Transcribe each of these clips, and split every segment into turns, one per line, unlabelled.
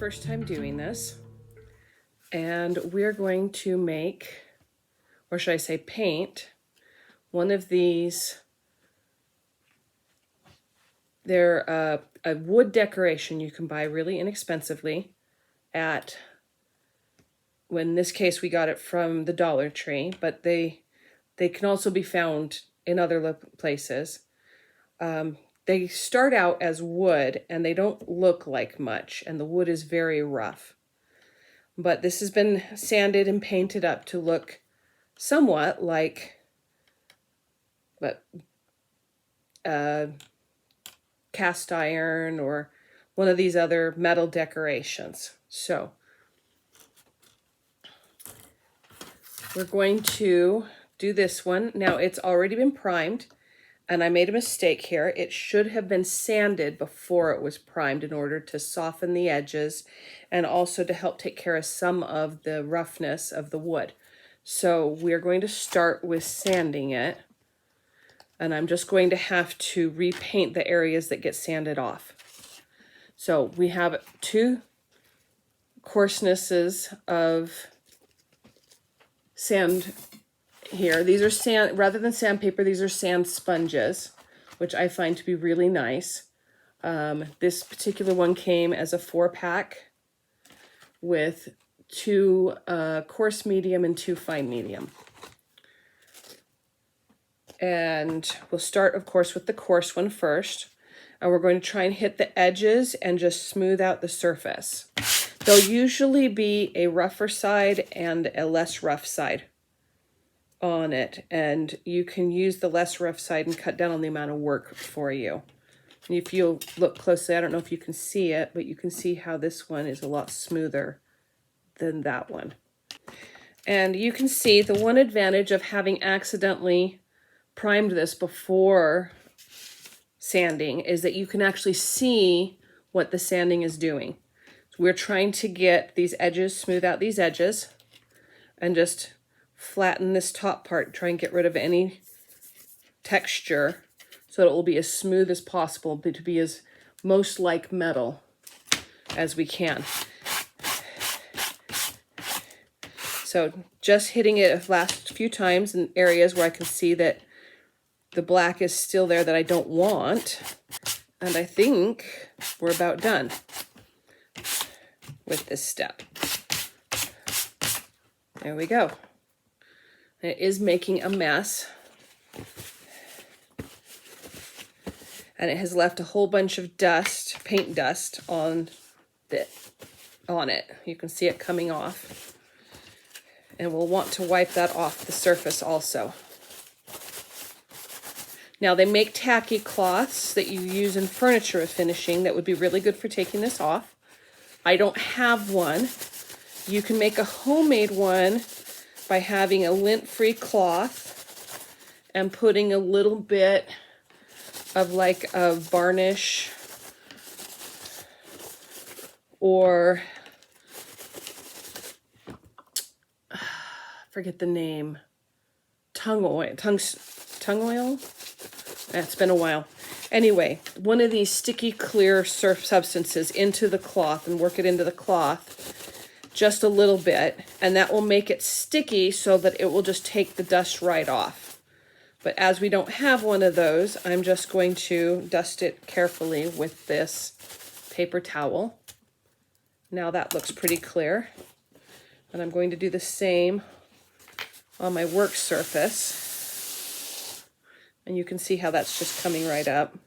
first time doing this, and we're going to make, or should I say paint, one of these. They're a wood decoration you can buy really inexpensively at, well, in this case we got it from the Dollar Tree, but they can also be found in other places. They start out as wood and they don't look like much, and the wood is very rough. But this has been sanded and painted up to look somewhat like cast iron or one of these other metal decorations. So we're going to do this one. Now it's already been primed, and I made a mistake here. It should have been sanded before it was primed in order to soften the edges and also to help take care of some of the roughness of the wood. So we're going to start with sanding it, and I'm just going to have to repaint the areas that get sanded off. So we have 2 coarsenesses of sand here. These are sand, rather than sandpaper, these are sand sponges, which I find to be really nice. This particular one came as a 4-pack with 2 coarse medium and 2 fine medium. And we'll start, of course, with the coarse one first. And we're going to try and hit the edges and just smooth out the surface. There'll usually be a rougher side and a less rough side on it, and you can use the less rough side and cut down on the amount of work for you. And if you look closely, I don't know if you can see it, but you can see how this one is a lot smoother than that one. And you can see the one advantage of having accidentally primed this before sanding is that you can actually see what the sanding is doing. So we're trying to get these edges, smooth out these edges, and just flatten this top part, try and get rid of any texture so that it will be as smooth as possible, but to be as most like metal as we can. So just hitting it the last few times in areas where I can see that the black is still there that I don't want. And I think we're about done with this step. There we go. It is making a mess. And it has left a whole bunch of dust, paint dust on it. You can see it coming off. And we'll want to wipe that off the surface also. Now they make tacky cloths that you use in furniture finishing that would be really good for taking this off. I don't have one. You can make a homemade one by having a lint-free cloth and putting a little bit of like a varnish or forget the name, tung oil. It's been a while. Anyway, one of these sticky clear surf substances into the cloth and work it into the cloth just a little bit, and that will make it sticky so that it will just take the dust right off. But as we don't have one of those, I'm just going to dust it carefully with this paper towel. Now that looks pretty clear. And I'm going to do the same on my work surface. And you can see how that's just coming right up.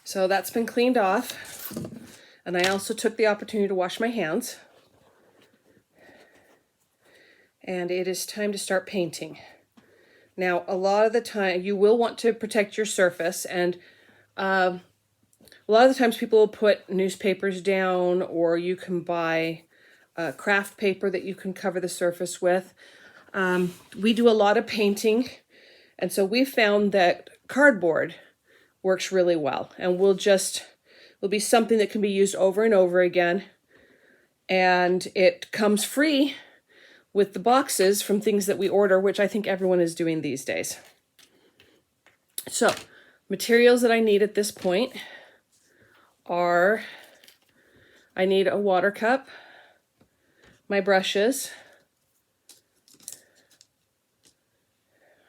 So that's been cleaned off. And I also took the opportunity to wash my hands. And it is time to start painting. Now, a lot of the time, you will want to protect your surface, and a lot of the times people will put newspapers down, or you can buy craft paper that you can cover the surface with. We do a lot of painting, and so we found that cardboard works really well, and will be something that can be used over and over again, and it comes free with the boxes from things that we order, which I think everyone is doing these days. So, materials that I need at this point are I need a water cup, my brushes.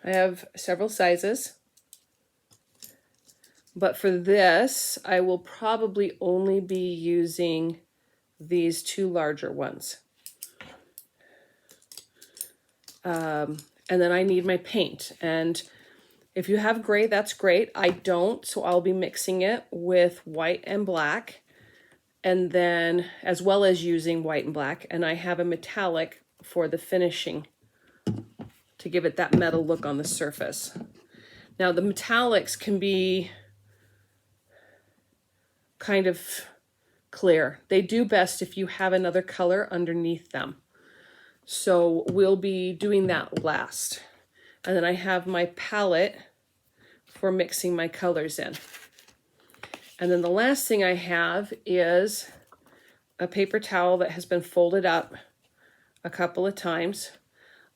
I have several sizes, but for this, I will probably only be using these two larger ones. And then I need my paint. And if you have gray, that's great. I don't, so I'll be mixing it with white and black, and then as well as using white and black. And I have a metallic for the finishing to give it that metal look on the surface. Now the metallics can be kind of clear. They do best if you have another color underneath them. So we'll be doing that last. And then I have my palette for mixing my colors in. And then the last thing I have is a paper towel that has been folded up a couple of times.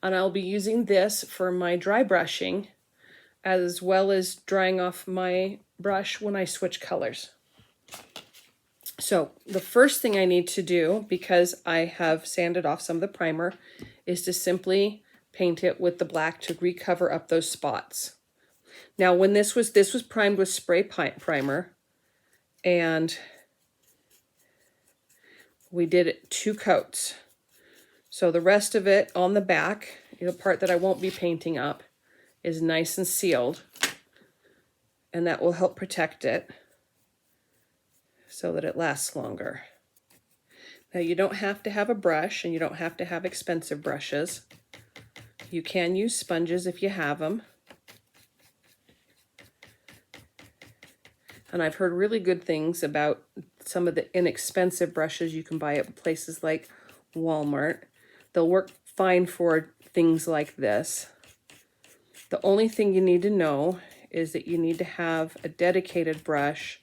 And I'll be using this for my dry brushing, as well as drying off my brush when I switch colors. So the first thing I need to do, because I have sanded off some of the primer, is to simply paint it with the black to recover up those spots. Now when this was primed with spray primer, and we did it 2 coats. So the rest of it on the back, the part that I won't be painting up, is nice and sealed, and that will help protect it so that it lasts longer. Now you don't have to have a brush, and you don't have to have expensive brushes. You can use sponges if you have them. And I've heard really good things about some of the inexpensive brushes you can buy at places like Walmart. They'll work fine for things like this. The only thing you need to know is that you need to have a dedicated brush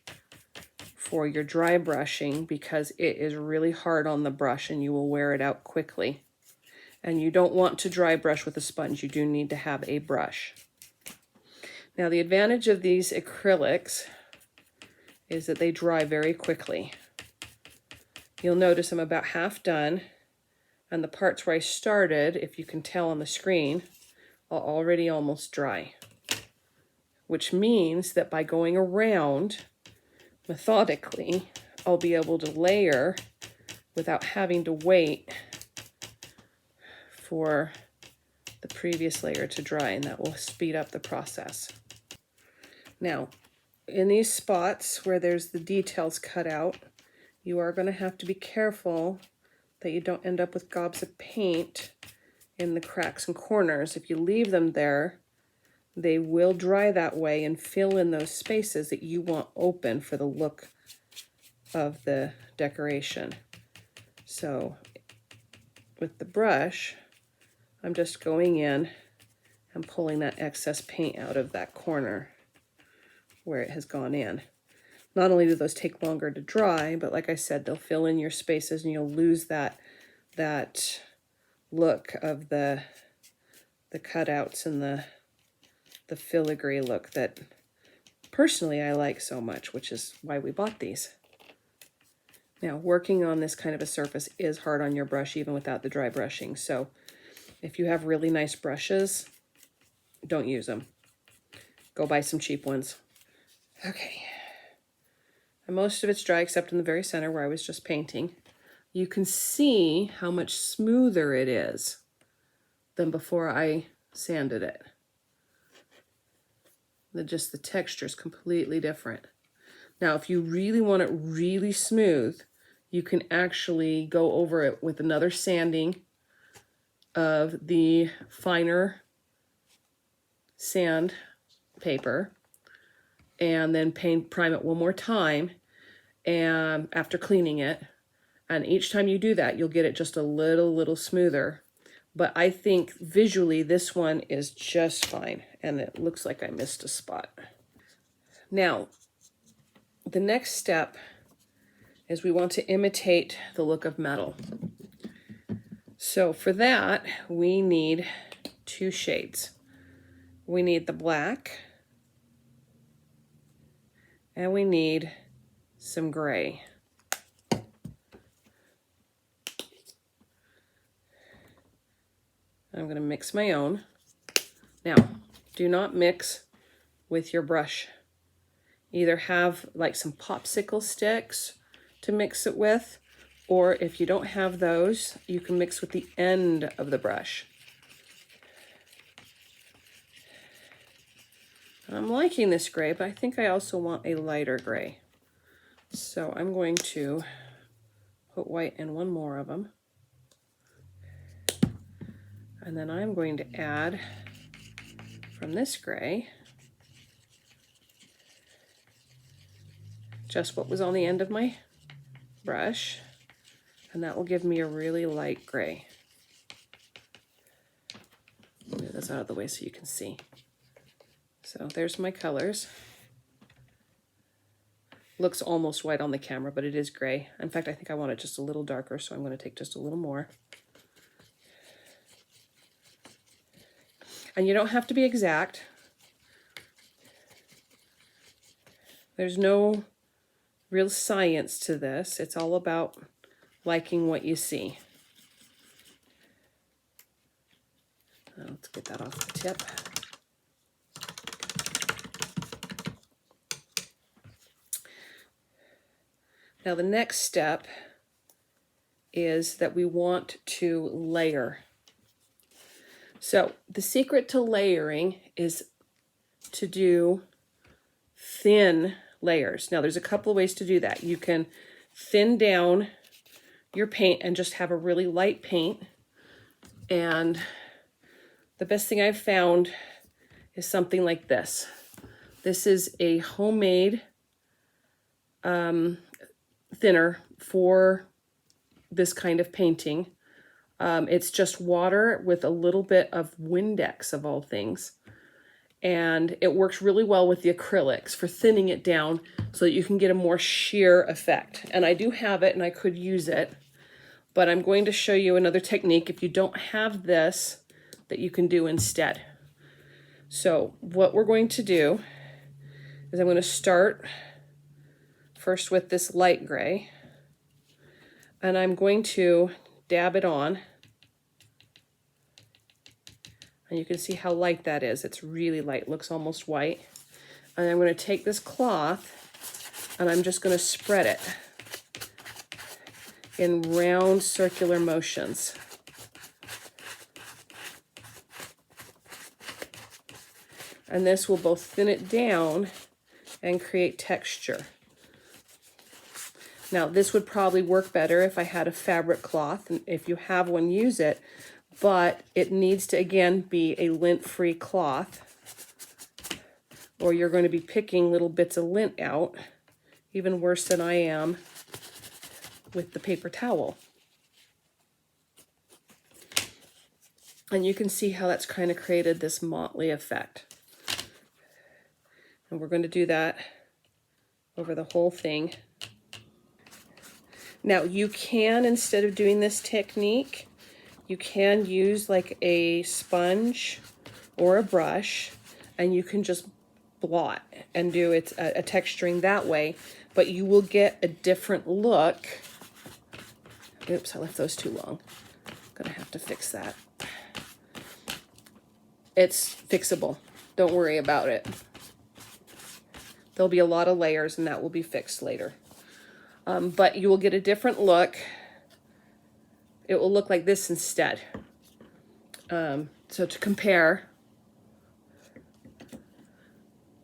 for your dry brushing, because it is really hard on the brush and you will wear it out quickly. And you don't want to dry brush with a sponge. You do need to have a brush. Now the advantage of these acrylics is that they dry very quickly. You'll notice I'm about half done, and the parts where I started, if you can tell on the screen, are already almost dry. Which means that by going around methodically, I'll be able to layer without having to wait for the previous layer to dry, and that will speed up the process. Now, in these spots where there's the details cut out, you are going to have to be careful that you don't end up with gobs of paint in the cracks and corners. If you leave them there, they will dry that way and fill in those spaces that you want open for the look of the decoration. So with the brush, I'm just going in and pulling that excess paint out of that corner where it has gone in. Not only do those take longer to dry, but like I said, they'll fill in your spaces and you'll lose that look of the cutouts and the filigree look that personally I like so much, which is why we bought these. Now, working on this kind of a surface is hard on your brush even without the dry brushing. So if you have really nice brushes, don't use them. Go buy some cheap ones. Okay. And most of it's dry except in the very center where I was just painting. You can see how much smoother it is than before I sanded it. Just the texture is completely different. Now, if you really want it really smooth, you can actually go over it with another sanding of the finer sand paper, and then prime it one more time, and after cleaning it. And each time you do that, you'll get it just a little smoother. But I think visually this one is just fine, and it looks like I missed a spot. Now, the next step is we want to imitate the look of metal. So for that, we need 2 shades. We need the black, and we need some gray. I'm going to mix my own. Now, do not mix with your brush. Either have like some popsicle sticks to mix it with, or if you don't have those, you can mix with the end of the brush. I'm liking this gray, but I think I also want a lighter gray. So I'm going to put white in one more of them. And then I'm going to add from this gray just what was on the end of my brush, and that will give me a really light gray. Move this out of the way so you can see. So there's my colors. Looks almost white on the camera, but it is gray. In fact, I think I want it just a little darker, so I'm going to take just a little more. And you don't have to be exact. There's no real science to this. It's all about liking what you see. Let's get that off the tip. Now the next step is that we want to layer. So the secret to layering is to do thin layers. Now there's a couple of ways to do that. You can thin down your paint and just have a really light paint. And the best thing I've found is something like this. This is a homemade thinner for this kind of painting. It's just water with a little bit of Windex of all things. And it works really well with the acrylics for thinning it down so that you can get a more sheer effect. And I do have it and I could use it, but I'm going to show you another technique if you don't have this that you can do instead. So what we're going to do is I'm going to start first with this light gray, and I'm going to dab it on. And you can see how light that is. It's really light, looks almost white. And I'm going to take this cloth and I'm just going to spread it in round circular motions. And this will both thin it down and create texture. Now this would probably work better if I had a fabric cloth, and if you have one, use it. But it needs to, again, be a lint-free cloth, or you're going to be picking little bits of lint out, even worse than I am with the paper towel. And you can see how that's kind of created this motley effect. And we're going to do that over the whole thing. Now you can, instead of doing this technique, you can use like a sponge or a brush, and you can just blot and do a texturing that way, but you will get a different look. Oops, I left those too long. I'm gonna have to fix that. It's fixable. Don't worry about it. There'll be a lot of layers and that will be fixed later. But you will get a different look. It will look like this instead. So to compare,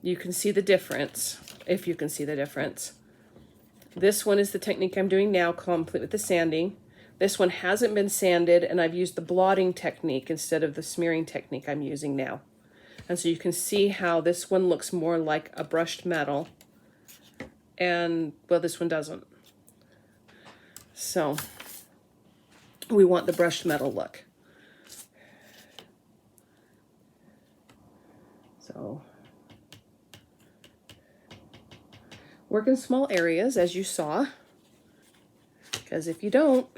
you can see the difference, if you can see the difference. This one is the technique I'm doing now, complete with the sanding. This one hasn't been sanded, and I've used the blotting technique instead of the smearing technique I'm using now. And so you can see how this one looks more like a brushed metal, and, well, this one doesn't. So we want the brushed metal look. So work in small areas, as you saw, because if you don't,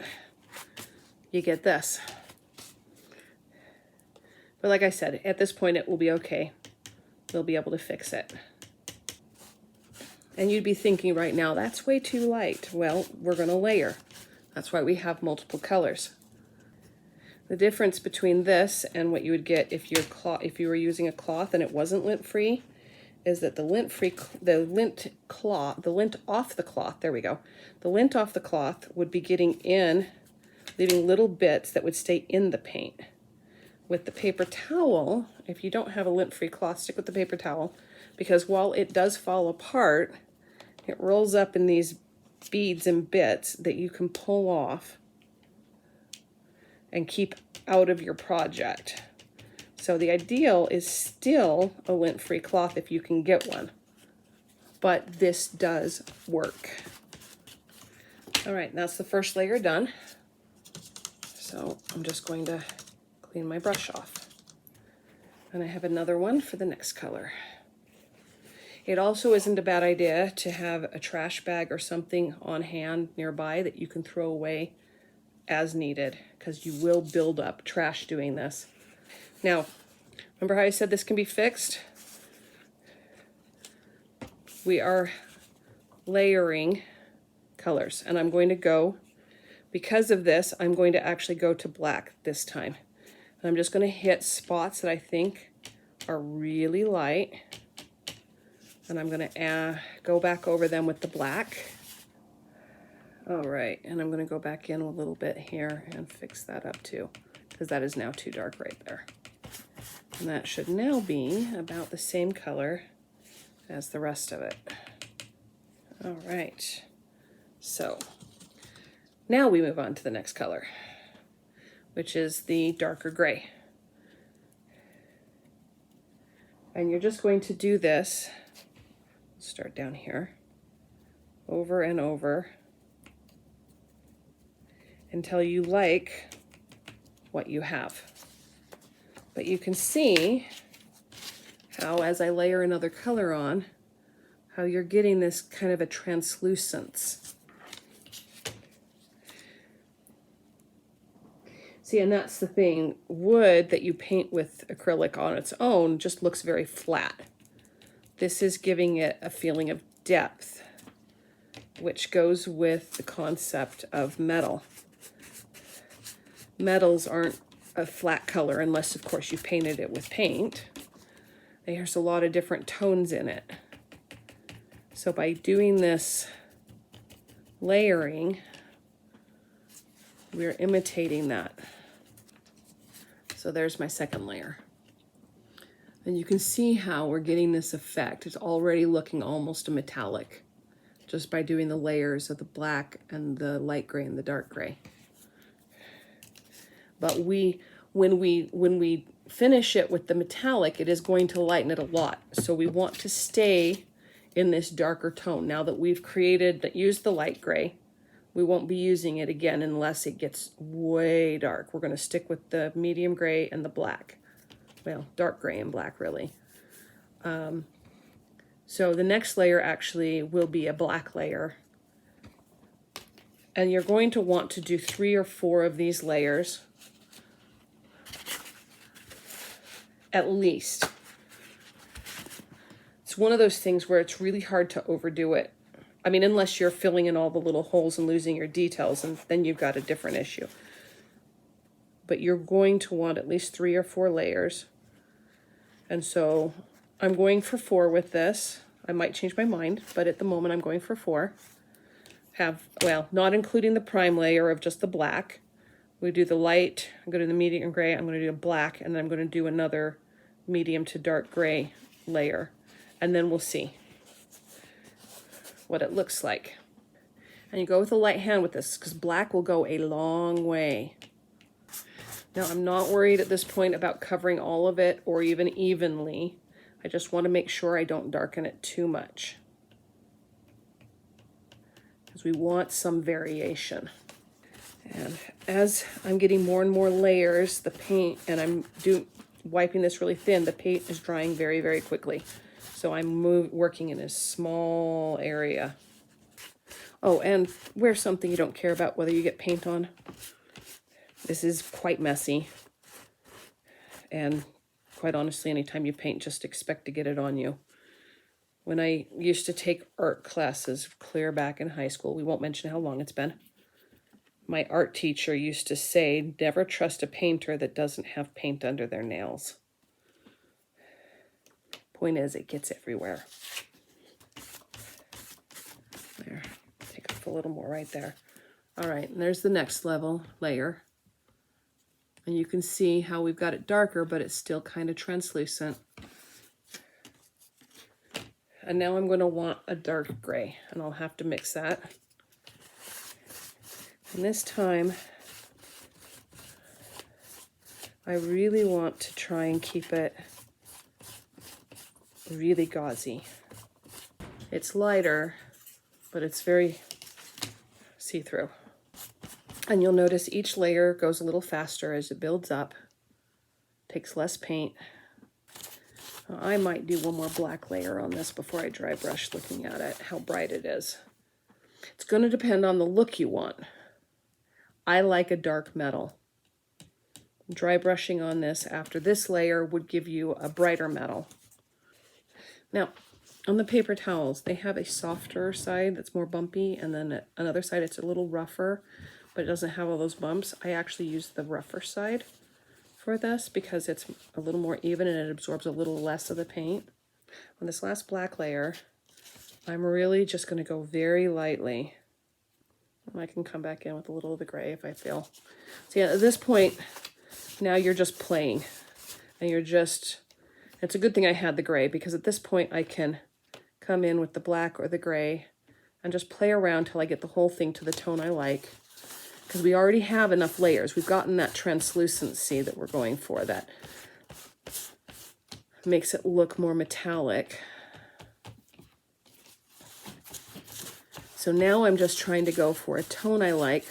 you get this. But like I said, at this point it will be okay. They'll be able to fix it. And you'd be thinking right now, that's way too light. Well, we're going to layer. That's why we have multiple colors.
The difference between this and what you would get if you were using a cloth and it wasn't lint free is that the lint off the cloth, there we go. The lint off the cloth would be getting in, leaving little bits that would stay in the paint. With the paper towel, if you don't have a lint-free cloth, stick with the paper towel, because while it does fall apart, it rolls up in these beads and bits that you can pull off and keep out of your project. So the ideal is still a lint-free cloth if you can get one, but this does work. All right, that's the first layer done. So I'm just going to clean my brush off. And I have another one for the next color. It also isn't a bad idea to have a trash bag or something on hand nearby that you can throw away as needed, because you will build up trash doing this. Now, remember how I said this can be fixed? We are layering colors, and I'm going to go, because of this, I'm going to actually go to black this time. And I'm just going to hit spots that I think are really light, and I'm going to go back over them with the black. All right, and I'm going to go back in a little bit here and fix that up too, because that is now too dark right there. And that should now be about the same color as the rest of it. All right, so now we move on to the next color, which is the darker gray. And you're just going to do this, start down here, over and over, until you like what you have. But you can see how, as I layer another color on, how you're getting this kind of a translucence. See, and that's the thing, wood that you paint with acrylic on its own just looks very flat. This is giving it a feeling of depth, which goes with the concept of metal. Metals aren't a flat color unless, of course, you painted it with paint. There's a lot of different tones in it. So by doing this layering, we're imitating that. So there's my second layer. And you can see how we're getting this effect. It's already looking almost a metallic just by doing the layers of the black and the light gray and the dark gray. But when we finish it with the metallic, it is going to lighten it a lot. So we want to stay in this darker tone. Now that we've used the light gray, we won't be using it again unless it gets way dark. We're going to stick with the medium gray and the black. Well, dark gray and black, really. So the next layer actually will be a black layer. And you're going to want to do 3 or 4 of these layers, at least. It's one of those things where it's really hard to overdo it. I mean, unless you're filling in all the little holes and losing your details, and then you've got a different issue. But you're going to want at least 3 or 4 layers. And so I'm going for 4 with this. I might change my mind, but at the moment I'm going for 4. Well, not including the prime layer of just the black. We do the light, I'm going to do the medium gray, I'm going to do a black, and then I'm going to do another medium to dark gray layer. And then we'll see what it looks like. And you go with a light hand with this, because black will go a long way. Now, I'm not worried at this point about covering all of it or even evenly. I just want to make sure I don't darken it too much, because we want some variation. And as I'm getting more and more layers, the paint, and I'm wiping this really thin, the paint is drying very, very quickly. So I'm working in a small area. Oh, and wear something you don't care about whether you get paint on. This is quite messy. And quite honestly, anytime you paint, just expect to get it on you. When I used to take art classes clear back in high school, we won't mention how long it's been,
My art teacher used to say, never trust a painter that doesn't have paint under their nails. Point is, it gets everywhere. There, take off a little more right there. All right, and there's the next layer. And you can see how we've got it darker, but it's still kind of translucent. And now I'm going to want a dark gray, and I'll have to mix that. And this time, I really want to try and keep it really gauzy. It's lighter, but it's very see-through. And you'll notice each layer goes a little faster as it builds up, takes less paint. I might do one more black layer on this before I dry brush, looking at it, how bright it is. It's going to depend on the look you want. I like a dark metal. Dry brushing on this after this layer would give you a brighter metal. Now, on the paper towels, they have a softer side that's more bumpy, and then another side it's a little rougher, but it doesn't have all those bumps. I actually use the rougher side for this because it's a little more even and it absorbs a little less of the paint. On this last black layer, I'm really just going to go very lightly. I can come back in with a little of the gray if I feel. So yeah, at this point, now you're just playing, and it's a good thing I had the gray, because at this point I can come in with the black or the gray and just play around till I get the whole thing to the tone I like. Because we already have enough layers. We've gotten that translucency that we're going for that makes it look more metallic. So now I'm just trying to go for a tone I like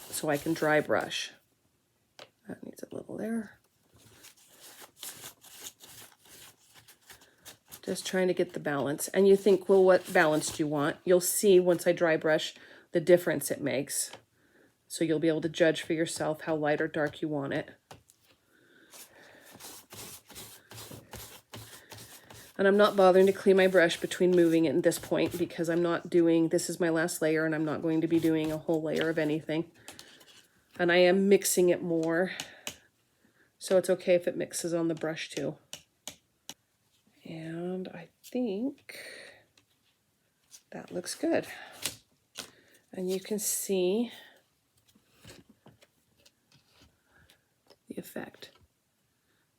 so I can dry brush. That needs a little there. Just trying to get the balance. And you think, well, what balance do you want? You'll see once I dry brush the difference it makes. So you'll be able to judge for yourself how light or dark you want it. And I'm not bothering to clean my brush between moving it at this point, because I'm not doing, this is my last layer and I'm not going to be doing a whole layer of anything. And I am mixing it more, so it's okay if it mixes on the brush too. And I think that looks good. And you can see the effect.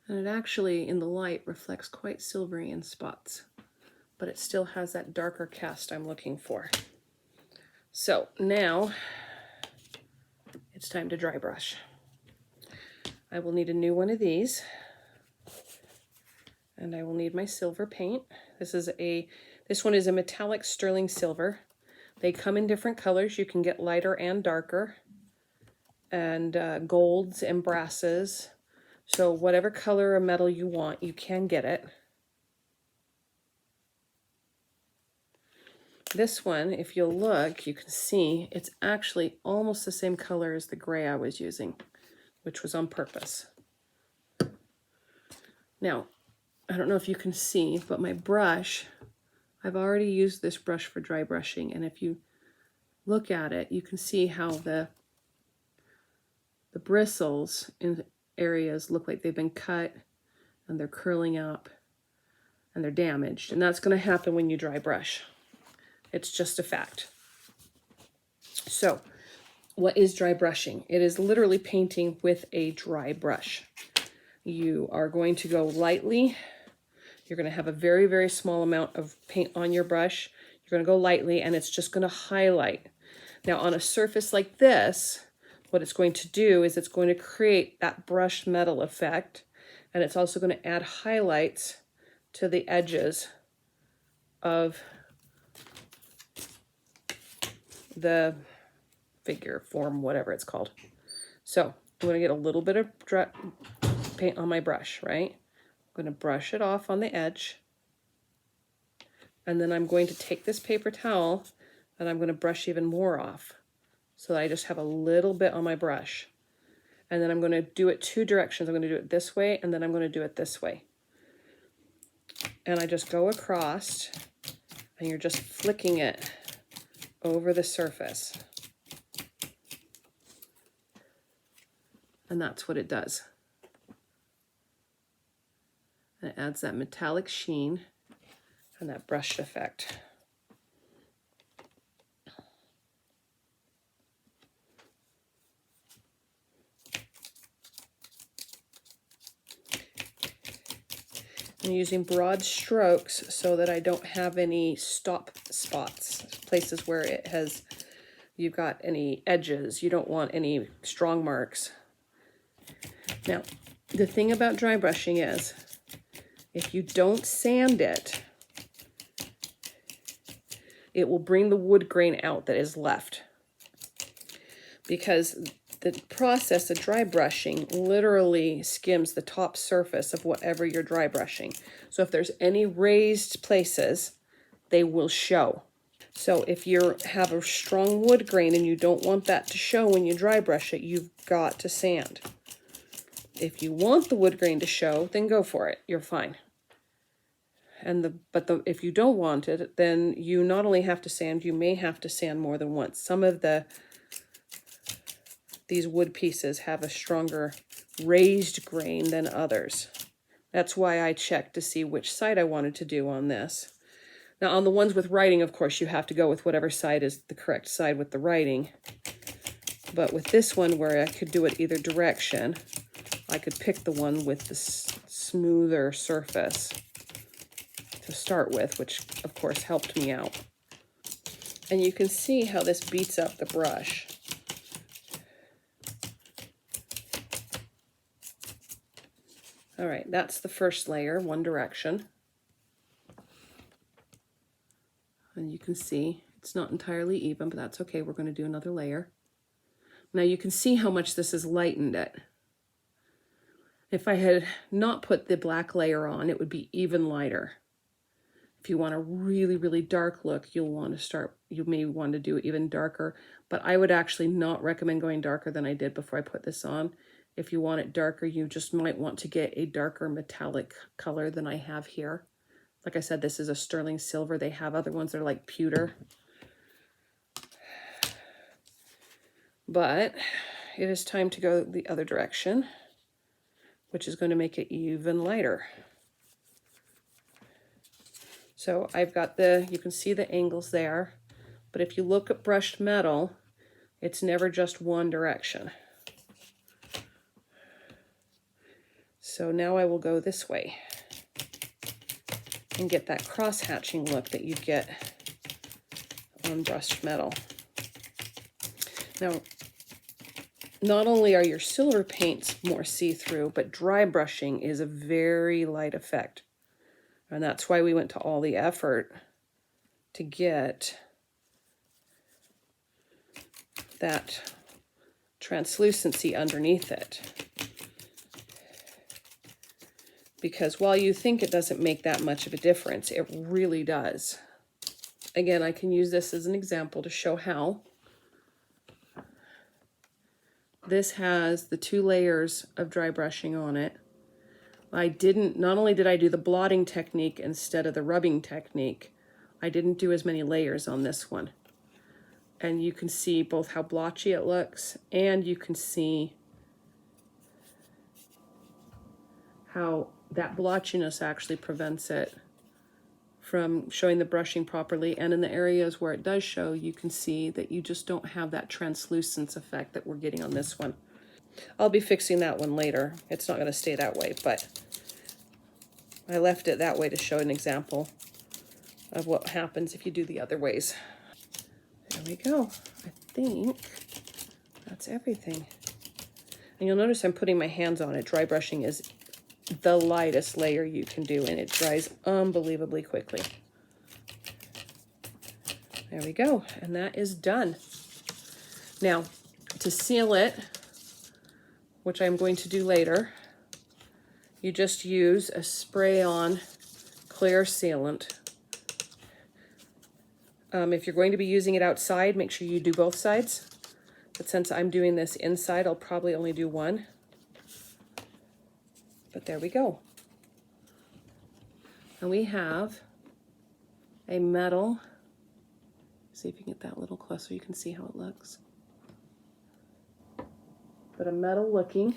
And it actually, in the light, reflects quite silvery in spots, but it still has that darker cast I'm looking for. So now it's time to dry brush. I will need a new one of these, and I will need my silver paint. This one is a metallic sterling silver. They come in different colors. You can get lighter and darker, and golds and brasses. So whatever color or metal you want, you can get it. This one, if you'll look, you can see it's actually almost the same color as the gray I was using, which was on purpose. Now, I don't know if you can see, but my brush, I've already used this brush for dry brushing, and if you look at it, you can see how the bristles in areas look like they've been cut and they're curling up and they're damaged, and that's going to happen when you dry brush. It's just a fact. So what is dry brushing? It is literally painting with a dry brush. You are going to go lightly. You're going to have a very, very small amount of paint on your brush. You're going to go lightly, and it's just going to highlight. Now on a surface like this, what it's going to do is it's going to create that brushed metal effect, and it's also going to add highlights to the edges of the figure, form, whatever it's called. So I'm going to get a little bit of paint on my brush, right? I'm going to brush it off on the edge, and then I'm going to take this paper towel and I'm going to brush even more off, so that I just have a little bit on my brush. And then I'm going to do it two directions. I'm going to do it this way, and then I'm going to do it this way. And I just go across, and you're just flicking it over the surface.
And that's what it does. And it adds that metallic sheen and that brushed effect. I'm using broad strokes so that I don't have any stop spots, places where it has, you've got any edges. You don't want any strong marks. Now, the thing about dry brushing is, if you don't sand it, it will bring the wood grain out that is left. Because the process of dry brushing literally skims the top surface of whatever you're dry brushing. So if there's any raised places, they will show. So if you have a strong wood grain and you don't want that to show when you dry brush it, you've got to sand. If you want the wood grain to show, then go for it. You're fine. If you don't want it, then you not only have to sand, you may have to sand more than once. Some of these wood pieces have a stronger raised grain than others. That's why I checked to see which side I wanted to do on this. Now on the ones with writing, of course, you have to go with whatever side is the correct side with the writing. But with this one where I could do it either direction, I could pick the one with the smoother surface to start with, which of course helped me out. And you can see how this beats up the brush. All right, that's the first layer, one direction. And you can see it's not entirely even, but that's okay. We're going to do another layer. Now you can see how much this has lightened it. If I had not put the black layer on, it would be even lighter. If you want a really, really dark look, you may want to do it even darker, but I would actually not recommend going darker than I did before I put this on. If you want it darker, you just might want to get a darker metallic color than I have here. Like I said, this is a sterling silver. They have other ones that are like pewter. But it is time to go the other direction, which is going to make it even lighter. So I've got you can see the angles there, but if you look at brushed metal, it's never just one direction. So now I will go this way and get that cross-hatching look that you get on brushed metal. Now, not only are your silver paints more see-through, but dry brushing is a very light effect. And that's why we went to all the effort to get that translucency underneath it. Because while you think it doesn't make that much of a difference, it really does. Again, I can use this as an example to show how. This has the 2 layers of dry brushing on it. Not only did I do the blotting technique instead of the rubbing technique, I didn't do as many layers on this one. And you can see both how blotchy it looks, and you can see how that blotchiness actually prevents it from showing the brushing properly. And in the areas where it does show, you can see that you just don't have that translucence effect that we're getting on this one. I'll be fixing that one later. It's not going to stay that way, but I left it that way to show an example of what happens if you do the other ways. There we go. I think that's everything. And you'll notice I'm putting my hands on it. Dry brushing is the lightest layer you can do, and it dries unbelievably quickly. There we go, and that is done. Now, to seal it, which I'm going to do later, you just use a spray-on clear sealant. If you're going to be using it outside, make sure you do both sides. But since I'm doing this inside, I'll probably only do one. But there we go. And we have a metal. See if you can get that a little closer, you can see how it looks.
but a metal looking.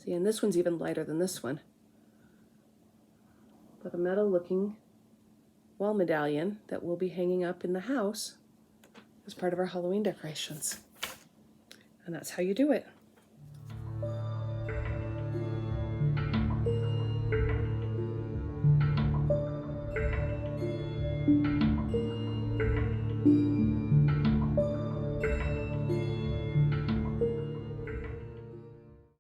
See, and this one's even lighter than this one. But a metal looking wall medallion that we'll be hanging up in the house as part of our Halloween decorations. And that's how you do it.